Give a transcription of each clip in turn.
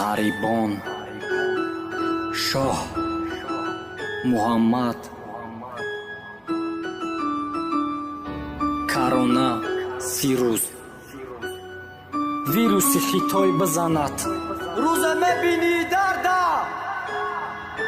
غریبان شاه محمد کرونا سیروز ویروسی خیتای بزند روز میبینی درده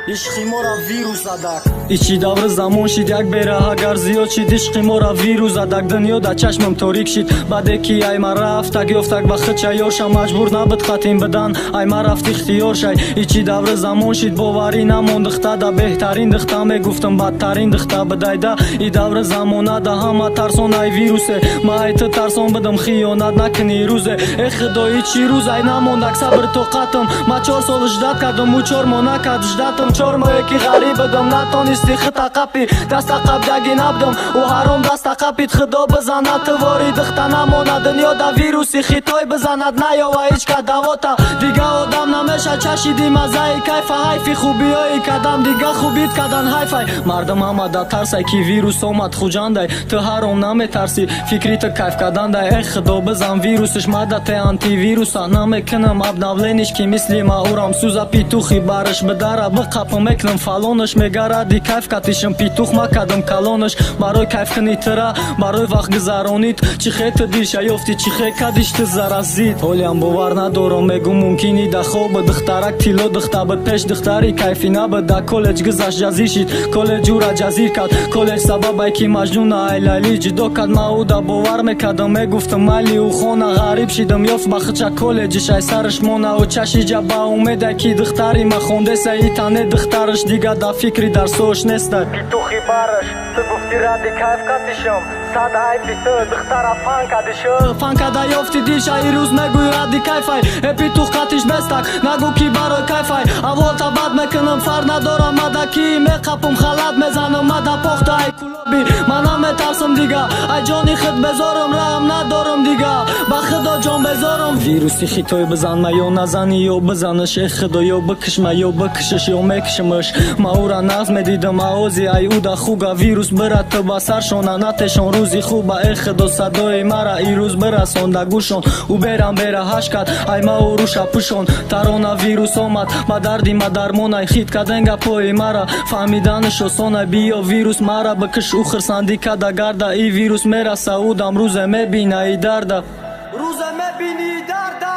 عشقی ما را ویروس زدک ичи даври замон шид як бера агар зиёд шид ишқи мора вирус задак дунё да чашмам торик шид баъде ки ай ман рафтак ёфтак ба хича ёрша маҷбур набуд хатим бидан ай ман рафт ихтиёр шай ичи даври замон шид боварӣ намон дихта да беҳтарин дихта мегуфтам бадтарин дихта бидайда и даври замонада ҳама тарсон ай вирусе ма ай ту тарсон бидам хиёнат накунӣ рӯзе э худои чӣ рӯз ай намондак сабр тоқатам ма 4 сол ждат кардам у 4 моҳ накард ждатам 4 моҳе ки ғариб будам натонисти хита қапи даста қаб даги набдам у ҳаром даста қапит худо бизанад тувори дихта намонад дунё да вируси хитой бизанад наёва ҳичка давота дига одам намеша чашиди мазаи кайфа ҳайфи хубиёи кадам дига хубит кадан ҳайфай мардум ҳама да тарсай ки вирус омад хуҷандай ту ҳаром наметарси фикри ту кайф кадандай э худо бизан вирусиш мадате антивируса намекунам обновлениш ки мисли ма урам суза петухи бариш бидара биқапам мекунам фалониш мегаради кайф катишам петух макадам калониш барои кайф кунӣ тура барои вақт гузаронид чӣ хе ту диша ёфти чӣ хе кадиш ту заразид ҳолиам бовар надорам мегу мумкини да хоба духтарак тило духта буд пеш духтари кайфи набуд да коллеҷ гузашт ҷазӣ шид коллеҷ ӯра ҷазир кард коллеҷ сабабай ки маҷнуна айлайли ҷудо кард ма ӯда бовар мекардам мегуфтам майли ӯ хона ғариб шидам ёфт ба хича коллеҷиш ай сараш монау чашиҷа ба умеда ки духтари ма хондеса и тане духтараш дига да фикри дарсош неста петухи бараш ту гуфти ради кайф катишам сад айфи ту духтара фан кадишам фан када ёфти диша и рӯз мегӯй ради кайфай э петух катиш бестак нагӯ ки барои кайфай аволта бад мекунам фар надорам мада ки меқапам халат мезанам мада похта ай кулоби ман наметарсам дига ай ҷони худ безорам раҳм надорам дига ба худо ҷон безорам вируси хитой бизанма ё назани ё бизаниш э худо ё бикишма ё бикишиш ё мекишимаш ма ӯра нағз медидам аози ай уда хуга вирус бира ту ба саршона натешон рӯзи хуба э худо садои мара и рӯз бирасон да гӯшон ӯ берам бера ҳаш кард ай ма уруша пӯшон тарона вирус омад ба дарди ма дармонай хит каденга пои мара фаҳмиданаш осонай биё вирус мара бикиш ӯ хирсандӣ када гарда и вирус мераса удам рӯзе мебина и дарда روز میبینی درده